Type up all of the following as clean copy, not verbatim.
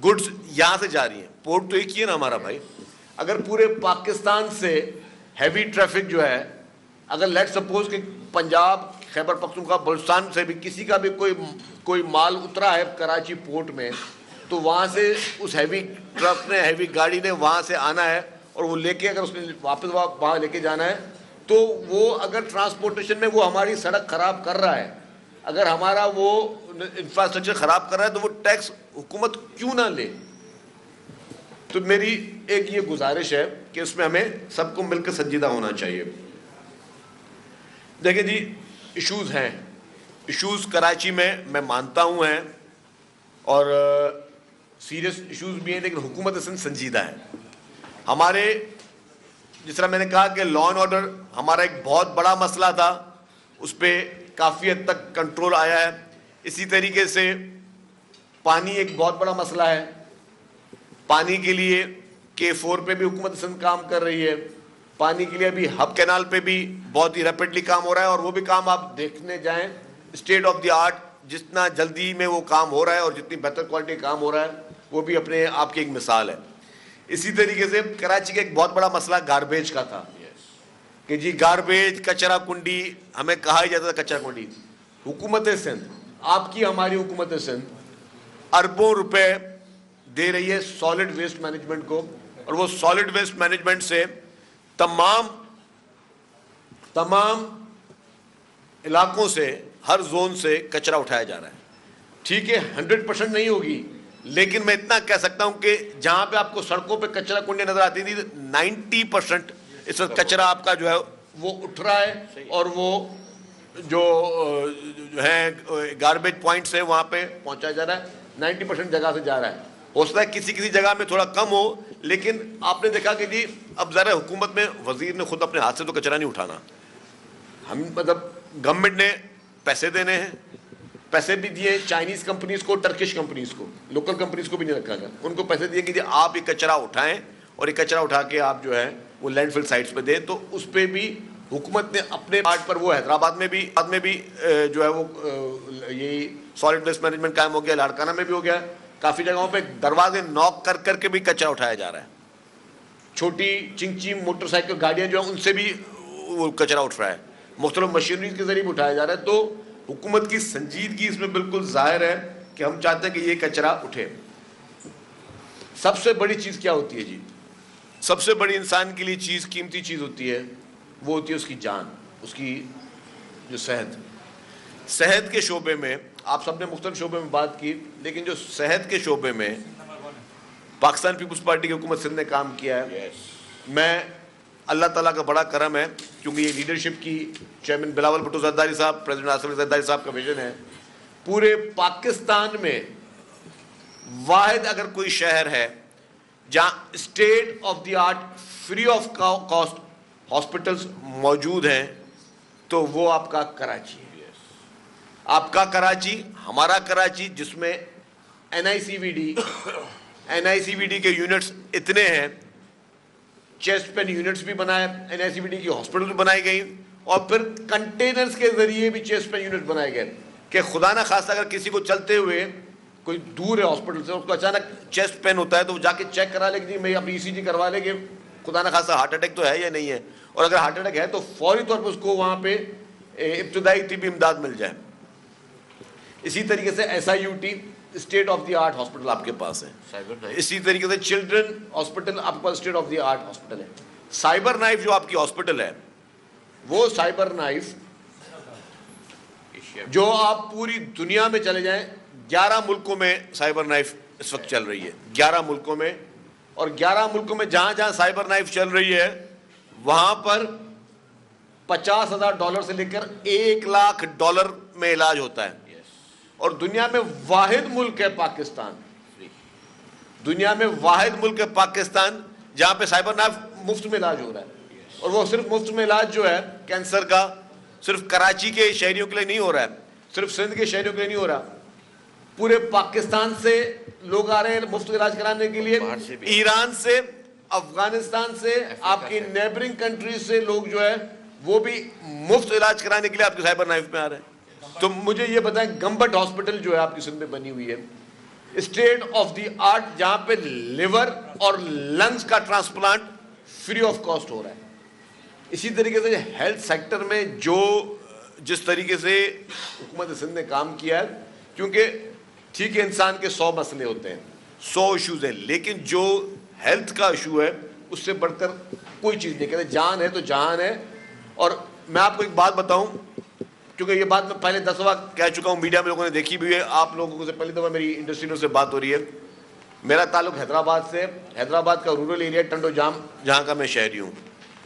Goods یہاں سے جا رہی ہیں. پورٹ تو ایک ہی ہے نا ہمارا بھائی. اگر پورے پاکستان سے ہیوی ٹریفک جو ہے, اگر لیٹ سپوز کہ پنجاب, خیبر پختونخوا, بلوچستان سے بھی کسی کا بھی کوئی مال اترا ہے کراچی پورٹ میں, تو وہاں سے اس ہیوی ٹرک نے, ہیوی گاڑی نے وہاں سے آنا ہے, اور وہ لے کے اگر اس نے واپس وہاں لے کے جانا ہے, تو وہ اگر ٹرانسپورٹیشن میں وہ ہماری سڑک خراب کر رہا ہے, اگر ہمارا وہ انفراسٹرکچر خراب کر رہا ہے, تو وہ ٹیکس حکومت کیوں نہ لے؟ تو میری ایک یہ گزارش ہے کہ اس میں ہمیں سب کو مل کر سنجیدہ ہونا چاہیے. دیکھیں جی, ایشوز ہیں, ایشوز کراچی میں مانتا ہوں ہیں, اور سیریس ایشوز بھی ہیں, لیکن حکومت اس میں سنجیدہ ہے. ہمارے جس طرح میں نے کہا کہ لا اینڈ آرڈر ہمارا ایک بہت بڑا مسئلہ تھا, اس پہ کافی حد تک کنٹرول آیا ہے. اسی طریقے سے پانی ایک بہت بڑا مسئلہ ہے. پانی کے لیے K4 پہ بھی حکومت سندھ کام کر رہی ہے. پانی کے لیے ابھی ہب کینال پہ بھی بہت ہی ریپڈلی کام ہو رہا ہے, اور وہ بھی کام آپ دیکھنے جائیں اسٹیٹ آف دی آرٹ, جتنا جلدی میں وہ کام ہو رہا ہے اور جتنی بہتر کوالٹی کام ہو رہا ہے, وہ بھی اپنے آپ کی ایک مثال ہے. اسی طریقے سے کراچی کا ایک بہت بڑا مسئلہ گاربیج کا تھا کہ جی گاربیج, کچرا کنڈی, ہمیں کہا ہی جاتا تھا کچرا کنڈی. حکومت سندھ, آپ کی ہماری حکومت سندھ اربوں روپے دے رہی ہے سالڈ ویسٹ مینجمنٹ کو, اور وہ سالڈ ویسٹ مینجمنٹ سے تمام علاقوں سے, ہر زون سے کچرا اٹھایا جا رہا ہے. ٹھیک ہے 100% نہیں ہوگی, لیکن میں اتنا کہہ سکتا ہوں کہ جہاں پہ آپ کو سڑکوں پہ کچرا کنڈی نظر آتی تھی, 90% اس وقت کچرا آپ کا جو ہے وہ اٹھ رہا ہے, اور وہ جو ہے گاربیج پوائنٹس ہیں وہاں پہ پہنچایا جا رہا ہے. 90% جگہ سے جا رہا ہے. ہو سکتا ہے کسی جگہ میں تھوڑا کم ہو, لیکن آپ نے دیکھا کہ جی اب ذرا حکومت میں وزیر نے خود اپنے ہاتھ سے تو کچرا نہیں اٹھانا. ہم مطلب گورنمنٹ نے پیسے دینے ہیں, پیسے بھی دیے چائنیز کمپنیز کو, ٹرکش کمپنیز کو, لوکل کمپنیز کو بھی نہیں رکھا گیا. ان کو پیسے دیے کہ جی آپ یہ کچرا اٹھائیں, اور یہ کچرا اٹھا کے آپ جو ہے وہ لینڈ فل سائٹس پہ دیں. تو اس پہ بھی حکومت نے اپنے پارٹ پر, وہ حیدرآباد میں بھی جو ہے وہ یہی سالڈ ویسٹ مینجمنٹ قائم ہو گیا, لاڑکانہ میں بھی ہو گیا. کافی جگہوں پہ دروازے نوک کر کے بھی کچرا اٹھایا جا رہا ہے. چھوٹی چنچی موٹر سائیکل گاڑیاں جو ہیں ان سے بھی وہ کچرا اٹھ رہا ہے, مختلف مشینریز کے ذریعے بھی اٹھایا جا رہا ہے. تو حکومت کی سنجیدگی اس میں بالکل ظاہر ہے کہ ہم چاہتے ہیں کہ یہ کچرا اٹھے. سب سے بڑی چیز کیا ہوتی ہے جی؟ سب سے بڑی انسان کے لیے چیز, قیمتی چیز ہوتی ہے, وہ ہوتی ہے اس کی جان, اس کی جو صحت کے شعبے میں. آپ سب نے مختلف شعبے میں بات کی, لیکن جو صحت کے شعبے میں پاکستان پیپلز پارٹی کی حکومت سندھ نے کام کیا ہے, میں اللہ تعالیٰ کا بڑا کرم ہے, کیونکہ یہ لیڈرشپ کی چیئرمین بلاول بھٹو زرداری صاحب, پریزیڈنٹ آصف علی زرداری صاحب کا ویژن ہے. پورے پاکستان میں واحد اگر کوئی شہر ہے جہاں state of the art free of cost hospitals موجود ہیں, تو وہ آپ کا کراچی ہے. آپ کا کراچی, ہمارا کراچی, جس میں NICVD کے یونٹس اتنے ہیں, چیسٹ پین یونٹس بھی بنائے, NICVD کی ہاسپٹل بھی بنائی گئی, اور پھر کنٹینرز کے ذریعے بھی چیسٹ پین یونٹ بنائے گئے کہ خدا نہ خواستہ اگر کسی کو چلتے ہوئے کوئی دور ہے ہاسپٹل سے, اس کو اچانک چیسٹ پین ہوتا ہے, تو وہ جا کے چیک کرا لے کہ جی میں اپنی ECG کروا لے کہ خدا نہ خواستہ ہارٹ اٹیک تو ہے یا نہیں ہے, اور اگر ہارٹ اٹیک ہے تو فوری طور پر اس کو وہاں پہ ابتدائی طبی امداد مل جائے. اسی طریقے سے SIUT state of the art hospital آپ کے پاس ہے. اسی طریقے سے چلڈرن ہاسپٹل آپ کے پاس state of the art hospital ہے. سائبر نائف جو آپ کی ہاسپٹل ہے, وہ سائبر نائف جو آپ پوری دنیا میں چلے جائیں, 11 ملکوں میں سائبر نائف اس وقت چل رہی ہے, 11 ملکوں میں. اور 11 ملکوں میں جہاں جہاں سائبر نائف چل رہی ہے, وہاں پر $50,000 سے لے کر $1,00,000 میں علاج ہوتا ہے. اور دنیا میں واحد ملک ہے پاکستان, دنیا میں واحد ملک ہے پاکستان جہاں پہ سائبر نائف مفت میں علاج ہو رہا ہے. اور وہ صرف مفت میں علاج جو ہے کینسر کا, صرف کراچی کے شہریوں کے لیے نہیں ہو رہا ہے, صرف سندھ کے شہریوں کے لیے نہیں ہو رہا, پورے پاکستان سے لوگ آ رہے ہیں مفت علاج کرانے کے لیے. ایران سے, افغانستان سے, آپ کی نیبرنگ کنٹریز سے لوگ جو ہے وہ بھی مفت علاج کرانے کے لیے آپ کے سائبر نائف میں آ رہے ہیں. تو مجھے یہ بتائیں, گمبٹ ہاسپٹل جو ہے آپ کی سندھ میں بنی ہوئی ہے, اسٹیٹ آف دی آرٹ جہاں پہ لیور اور لنگز کا ٹرانسپلانٹ فری آف کاسٹ ہو رہا ہے. اسی طریقے سے ہیلتھ سیکٹر میں جس طریقے سے حکومت سندھ نے کام کیا ہے, کیونکہ ٹھیک ہے انسان کے 100 مسئلے ہوتے ہیں, 100 ایشوز ہیں, لیکن جو ہیلتھ کا ایشو ہے اس سے بڑھ کر کوئی چیز نہیں. کہتے جان ہے تو جہان ہے. اور میں آپ کو ایک بات بتاؤں, کیونکہ یہ بات میں پہلے 10 دفعہ کہہ چکا ہوں, میڈیا میں لوگوں نے دیکھی بھی ہے, آپ لوگوں سے پہلی دفعہ میری انڈسٹریوں سے بات ہو رہی ہے. میرا تعلق حیدرآباد سے, حیدرآباد کا رورل ایریا ٹنڈو جام جہاں کا میں شہری ہوں.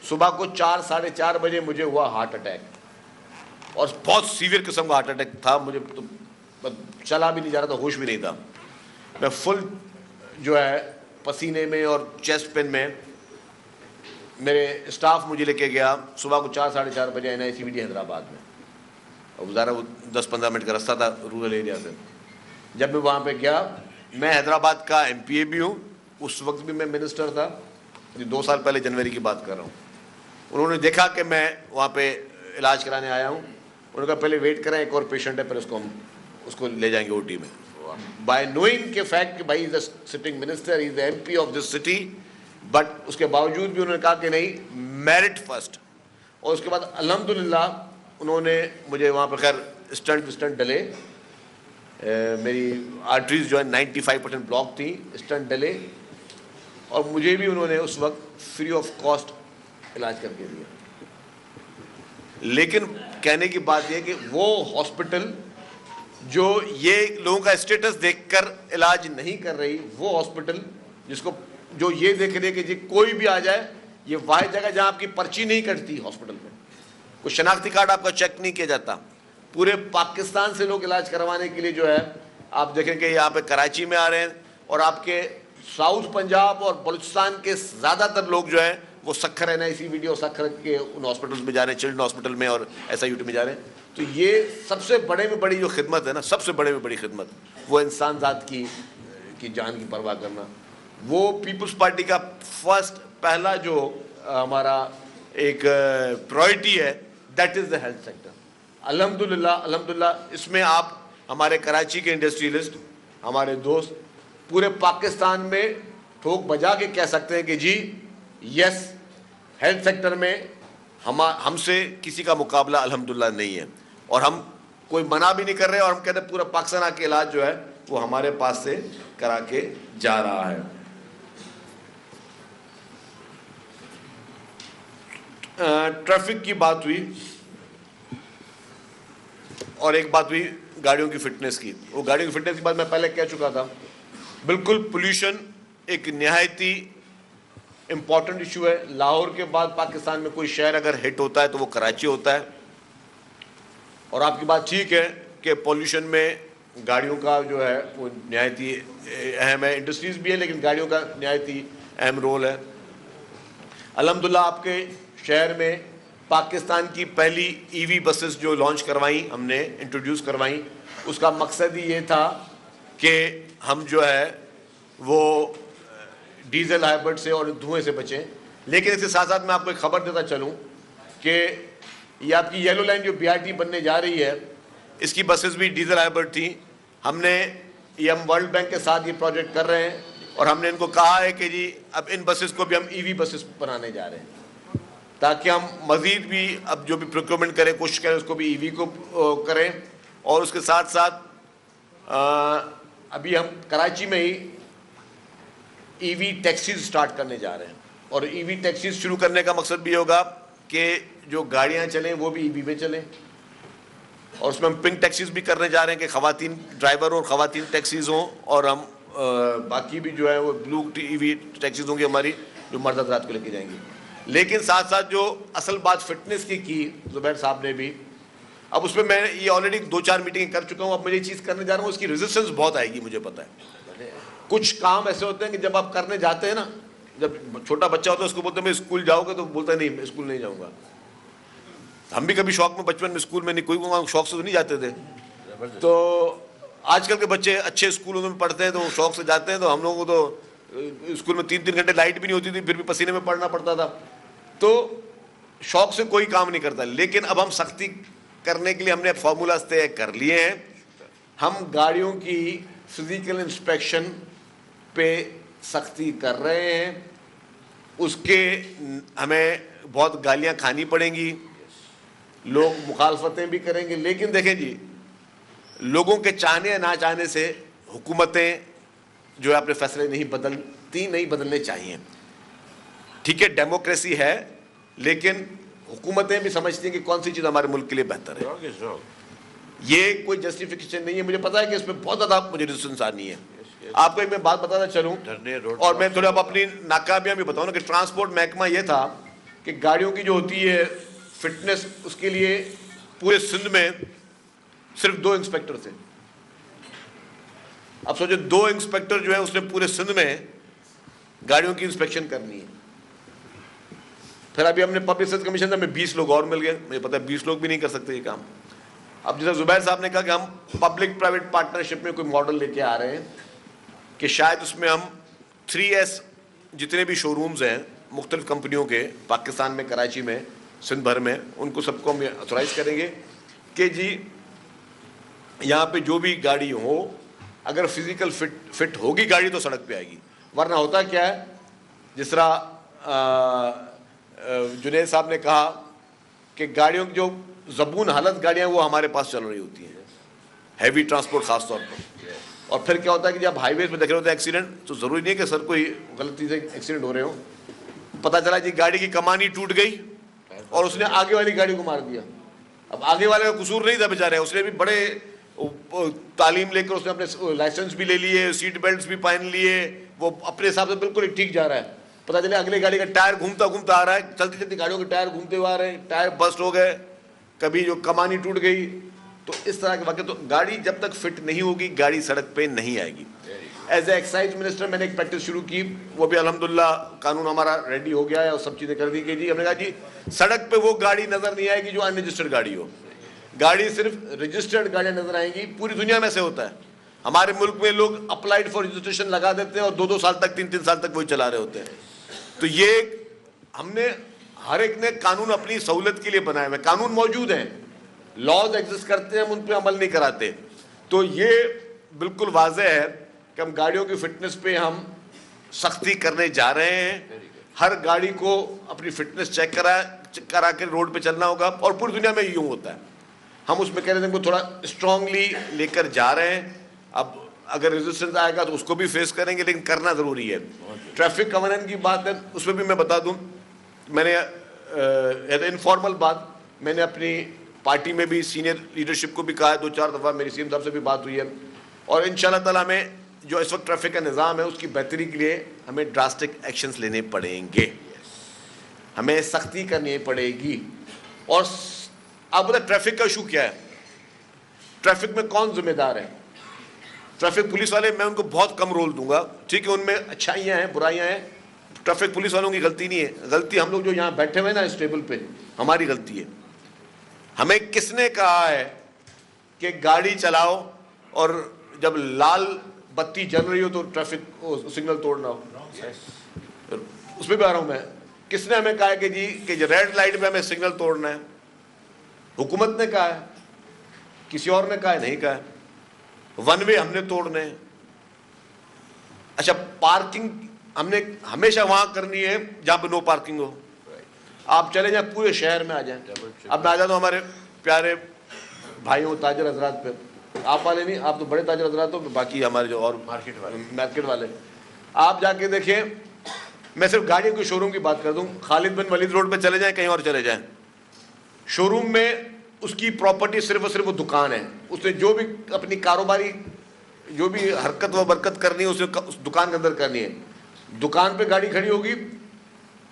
صبح کو 4 ساڑھے 4 بجے مجھے ہوا ہارٹ اٹیک, اور بہت سیویئر قسم کا ہارٹ اٹیک تھا. مجھے تو چلا بھی نہیں جا رہا تھا, ہوش بھی نہیں تھا. میں فل جو ہے پسینے میں اور چیسٹ پین میں, میرے اسٹاف مجھے لے کے گیا صبح کو 4 ساڑھے 4 بجے NICVT حیدرآباد میں. اور ظاہر وہ 10-15 منٹ کا راستہ تھا رورل ایریا سے. جب میں وہاں پہ گیا, میں حیدرآباد کا MPA بھی ہوں, اس وقت بھی میں منسٹر تھا, 2 سال پہلے جنوری کی بات کر رہا ہوں. انہوں نے دیکھا کہ میں وہاں پہ علاج کرانے آیا ہوں, انہوں نے کہا پہلے ویٹ کریں, ایک اور پیشنٹ ہے, پھر اس کو لے جائیں گے OT میں. بائی نوئنگ کے فیکٹ کہ بھائی is a sitting minister, is a MP of this city, but اس کے باوجود بھی انہوں نے کہا کہ نہیں, میرٹ فرسٹ. اور اس کے بعد الحمدللہ انہوں نے مجھے وہاں پہ خیر اسٹنٹ ڈلے, میری آرٹریز جو ہے 95% بلاک تھیں, اسٹنٹ ڈلے, اور مجھے بھی انہوں نے اس وقت فری آف کاسٹ علاج کر کے دیا. لیکن کہنے کی بات یہ کہ وہ ہاسپٹل جو یہ لوگوں کا اسٹیٹس دیکھ کر علاج نہیں کر رہی, وہ ہاسپٹل جو یہ دیکھ رہی ہے کہ جی کوئی بھی آ جائے, یہ واحد جگہ جہاں آپ کی پرچی نہیں کٹتی ہاسپٹل میں, کوئی شناختی کارڈ آپ کا چیک نہیں کیا جاتا. پورے پاکستان سے لوگ علاج کروانے کے لیے جو ہے, آپ دیکھیں کہ یہاں پہ کراچی میں آ رہے ہیں, اور آپ کے ساؤتھ پنجاب اور بلوچستان کے زیادہ تر لوگ جو ہیں وہ سکھر NICVT اور سکھر کے ان ہاسپٹلز میں جا رہے ہیں, چلڈرن ہاسپٹل میں اور SIUT میں جا رہے ہیں. تو یہ سب سے بڑے میں بڑی جو خدمت ہے نا, سب سے بڑے میں بڑی خدمت, وہ انسان ذات کی جان کی پرواہ کرنا. وہ پیپلز پارٹی کا پہلا جو ہمارا ایک پرائرٹی ہے, that is the health sector. الحمدللہ اس میں آپ ہمارے کراچی کے انڈسٹریلسٹ, ہمارے دوست پورے پاکستان میں ٹھوک بجا کے کہہ سکتے ہیں کہ جی یس, ہیلتھ سیکٹر میں ہم سے کسی کا مقابلہ الحمدللہ نہیں ہے. اور ہم کوئی منع بھی نہیں کر رہے, اور ہم کہتے ہیں پورا پاکستان آ کے علاج جو ہے وہ ہمارے پاس سے کرا کے جا رہا ہے. ٹریفک کی بات ہوئی, اور ایک بات ہوئی گاڑیوں کی فٹنس کی. وہ گاڑیوں کی فٹنس کی بات میں پہلے کہہ چکا تھا. بالکل پولیوشن ایک نہایتی امپورٹنٹ ایشو ہے. لاہور کے بعد پاکستان میں کوئی شہر اگر ہٹ ہوتا ہے تو وہ کراچی ہوتا ہے. اور آپ کی بات ٹھیک ہے کہ پولیوشن میں گاڑیوں کا جو ہے وہ نہایتی اہم ہے. انڈسٹریز بھی ہے لیکن گاڑیوں کا نہایتی اہم رول ہے. الحمدللہ آپ کے شہر میں پاکستان کی پہلی EV بسز جو لانچ کروائیں, ہم نے انٹروڈیوس کروائیں, اس کا مقصد ہی یہ تھا کہ ہم جو ہے وہ ڈیزل ہائبرڈ سے اور دھوئیں سے بچیں. لیکن اس کے ساتھ ساتھ میں آپ کو ایک خبر دیتا چلوں کہ یہ آپ کی یلو لائن جو BRT بننے جا رہی ہے, اس کی بسز بھی ڈیزل ہائبرڈ تھیں. ہم ورلڈ بینک کے ساتھ یہ پروجیکٹ کر رہے ہیں, اور ہم نے ان کو کہا ہے کہ جی اب ان بسز کو بھی ہم EV بسز بنانے جا رہے ہیں, تاکہ ہم مزید بھی اب جو بھی پروکیورمنٹ کریں کوشش کریں اس کو بھی EV کو کریں. اور اس کے ساتھ ساتھ ابھی ہم کراچی میں ہی EV ٹیکسیز سٹارٹ کرنے جا رہے ہیں. اور EV ٹیکسیز شروع کرنے کا مقصد بھی ہوگا کہ جو گاڑیاں چلیں وہ بھی EV میں چلیں. اور اس میں ہم پنک ٹیکسیز بھی کرنے جا رہے ہیں کہ خواتین ڈرائیور اور خواتین ٹیکسیز ہوں, اور ہم باقی بھی جو ہے وہ بلو EV ٹیکسیز ہوں گی ہماری, جو مرد حضرات کو لے کے جائیں گی. لیکن ساتھ ساتھ جو اصل بات فٹنس کی زبیر صاحب نے بھی, اب اس میں میں یہ آلریڈی 2-4 میٹنگیں کر چکا ہوں. اب میں یہ چیز کرنے جا رہا ہوں, اس کی ریزسٹنس بہت آئے گی مجھے پتہ ہے. کچھ کام ایسے ہوتے ہیں کہ جب آپ کرنے جاتے ہیں نا, جب چھوٹا بچہ ہوتا ہے اس کو بولتے ہیں میں اسکول جاؤ گے, تو بولتا ہے نہیں میں اسکول نہیں جاؤں گا. ہم بھی کبھی شوق میں بچپن میں اسکول میں نہیں, کوئی شوق سے تو نہیں جاتے تھے. تو آج کل کے بچے اچھے اسکولوں میں پڑھتے ہیں تو شوق سے جاتے ہیں. تو ہم لوگوں کو تو اسکول میں 3-3 گھنٹے لائٹ بھی نہیں ہوتی تھی, پھر بھی پسینے میں پڑھنا پڑتا تھا. تو شوق سے کوئی کام نہیں کرتا. لیکن اب ہم سختی کرنے کے لیے ہم نے فارمولاز طے کر لیے ہیں. ہم گاڑیوں کی فزیکل انسپیکشن پہ سختی کر رہے ہیں. اس کے ہمیں بہت گالیاں کھانی پڑیں گی, لوگ مخالفتیں بھی کریں گے, لیکن دیکھیں جی, لوگوں کے چاہنے یا نہ چاہنے سے حکومتیں جو ہے اپنے فیصلے نہیں بدلنے چاہیے. ٹھیک ہے, ڈیموکریسی ہے, لیکن حکومتیں بھی سمجھتی ہیں کہ کون سی چیز ہمارے ملک کے لیے بہتر ہے. یہ کوئی جسٹیفیکیشن نہیں ہے. مجھے پتا ہے کہ اس میں بہت زیادہ مجھے ریزسٹنس آنی ہے. آپ کو ایک میں بات بتانا چلوں, اور میں تھوڑا اپنی ناکامیاں بھی بتاؤں نا, کہ ٹرانسپورٹ محکمہ یہ تھا کہ گاڑیوں کی جو ہوتی ہے فٹنس, اس کے لیے پورے سندھ میں صرف 2 انسپیکٹر تھے. اب سوچو 2 انسپیکٹر جو ہے اس نے پورے سندھ میں گاڑیوں کی انسپیکشن کرنی ہے. پھر ابھی ہم نے پبلک سروس کمیشن سے ہمیں 20 لوگ اور مل گئے. مجھے پتا ہے 20 لوگ بھی نہیں کر سکتے یہ کام. اب جیسے زبیر صاحب نے کہا کہ ہم پبلک پرائیویٹ پارٹنرشپ میں کوئی ماڈل لے کے آ رہے ہیں کہ شاید اس میں ہم 3S جتنے بھی شو رومز ہیں مختلف کمپنیوں کے پاکستان میں, کراچی میں, سندھ بھر میں, ان کو سب کو ہم اتھورائز کریں گے کہ جی یہاں پہ جو بھی گاڑی ہو, اگر فزیکل فٹ ہوگی گاڑی تو سڑک پہ آئے گی. ورنہ ہوتا کیا ہے, جس طرح جنید صاحب نے کہا کہ گاڑیوں کی جو زبون حالت گاڑیاں وہ ہمارے پاس چل رہی ہوتی ہیں, ہیوی ٹرانسپورٹ خاص طور پر. اور پھر کیا ہوتا ہے کہ جب ہائی ویز پہ دیکھ رہے ہوتے ہیں ایکسیڈنٹ, تو ضروری نہیں ہے کہ سر کوئی غلطی سے ایکسیڈنٹ ہو رہے ہوں. پتہ چلا جی گاڑی کی کمانی ٹوٹ گئی اور اس نے آگے والی گاڑی کو مار دیا. اب آگے والے کا قصور نہیں تھا بیچارے, اس نے بھی بڑے تعلیم لے کر اس نے اپنے لائسنس بھی لے لیے, سیٹ بیلٹس بھی پہن لیے, وہ اپنے حساب سے بالکل ٹھیک جا رہا ہے. پتہ چلے اگلی گاڑی کا ٹائر گھومتا گھومتا آ رہا ہے, چلتی چلتی گاڑیوں کے ٹائر گھومتے ہوئے آ رہے ہیں, ٹائر بسٹ ہو گئے, کبھی جو کمانی ٹوٹ گئی. تو اس طرح کے واقعہ. تو گاڑی جب تک فٹ نہیں ہوگی گاڑی سڑک پہ نہیں آئے گی. ایز اے ایکسائز منسٹر میں نے ایک پریکٹس شروع کی, وہ بھی الحمدللہ قانون ہمارا ریڈی ہو گیا ہے اور سب چیزیں کر دی کہ جی ہم نے کہا جی سڑک پہ وہ گاڑی نظر نہیں آئے گی جو ان رجسٹرڈ گاڑی ہو. گاڑی صرف رجسٹرڈ گاڑیاں نظر آئیں گی. پوری دنیا میں سے ہوتا ہے. ہمارے ملک میں لوگ اپلائیڈ فار رجسٹریشن لگا دیتے ہیں اور 2 سال تک 3 سال تک وہی چلا رہے ہوتے ہیں. تو یہ ہم نے ہر ایک نے قانون اپنی سہولت کے لیے بنائے ہوئے. قانون موجود ہیں, لاز ایگزسٹ کرتے ہیں, ہم ان پہ عمل نہیں کراتے. تو یہ بالکل واضح ہے کہ ہم گاڑیوں کی فٹنس پہ ہم سختی کرنے جا رہے ہیں. ہر گاڑی کو اپنی فٹنس چیک کرا کے روڈ پہ چلنا ہوگا, اور پوری دنیا میں یوں ہوتا ہے. ہم اس میکینزم کو تھوڑا اسٹرانگلی لے کر جا رہے ہیں. اب اگر ریزسٹنس آئے گا تو اس کو بھی فیس کریں گے, لیکن کرنا ضروری ہے. ٹریفک قوانین کی بات ہے, اس میں بھی میں بتا دوں, میں نے انفارمل بات میں نے اپنی پارٹی میں بھی سینئر لیڈرشپ کو بھی کہا ہے, 2-4 دفعہ میری سی ایم صاحب سے بھی بات ہوئی ہے. اور انشاءاللہ تعالیٰ ہمیں جو اس وقت ٹریفک کا نظام ہے اس کی بہتری کے لیے ہمیں ڈراسٹک ایکشنز لینے پڑیں گے, ہمیں سختی کرنی پڑے گی. اور آپ بتائیں ٹریفک کا ایشو کیا ہے, ٹریفک میں کون ذمہ دار ہے؟ ٹریفک پولیس والے, میں ان کو بہت کم رول دوں گا. ٹھیک ہے, ان میں اچھائیاں ہیں, برائیاں ہیں. ٹریفک پولیس والوں کی غلطی نہیں ہے, غلطی ہم لوگ جو یہاں بیٹھے ہوئے نا اس ٹیبل پہ, ہماری غلطی ہے. ہمیں کس نے کہا ہے کہ گاڑی چلاؤ اور جب لال بتی جل رہی ہو تو ٹریفک سگنل توڑنا ہو؟ اس پہ بھی آ رہا ہوں میں. کس نے ہمیں کہا ہے کہ جی کہ ریڈ لائٹ پہ ہمیں سگنل توڑنا ہے؟ حکومت نے کہا ہے, کسی اور نے کہا ہے؟ نہیں کہا ہے. ون وے ہم نے توڑنے ہیں. اچھا, پارکنگ ہم نے ہمیشہ وہاں کرنی ہے جہاں پہ نو پارکنگ ہو. آپ چلے جائیں پورے شہر میں آ جائیں. اب میں آ جاتا ہوں ہمارے پیارے بھائیوں تاجر حضرات پہ. آپ والے نہیں, آپ تو بڑے تاجر حضرات ہو, باقی ہمارے جو اور مارکیٹ والے. آپ جا کے دیکھیں, میں صرف گاڑیوں کے شو روم کی بات کر دوں. خالد بن ولید روڈ پہ چلے جائیں, کہیں اور چلے جائیں, شو روم میں اس کی پراپرٹی صرف اور صرف وہ دکان ہے. اس نے جو بھی اپنی کاروباری جو بھی حرکت و برکت کرنی ہے اسے اس دکان کے اندر کرنی ہے. دکان پہ گاڑی کھڑی ہوگی,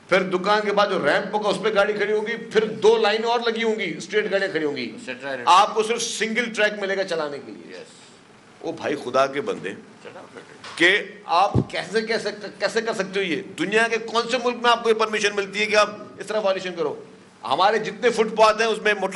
پھر دکان کے بعد جو ریمپ ہوگا اس پہ گاڑی کھڑی ہوگی, پھر 2 لائنیں اور لگی ہوں گی, اسٹریٹ گاڑیاں کھڑی ہوں گی. آپ کو صرف سنگل ٹریک ملے گا چلانے کے لیے. او بھائی خدا کے بندے, کہ آپ کیسے کر سکتے ہو؟ یہ دنیا کے کون سے ملک میں آپ کو یہ پرمیشن ملتی ہے کہ آپ اس طرح وائلیشن کرو؟ ہمارے جتنے فٹ پاتھ ہیں اس میں موٹر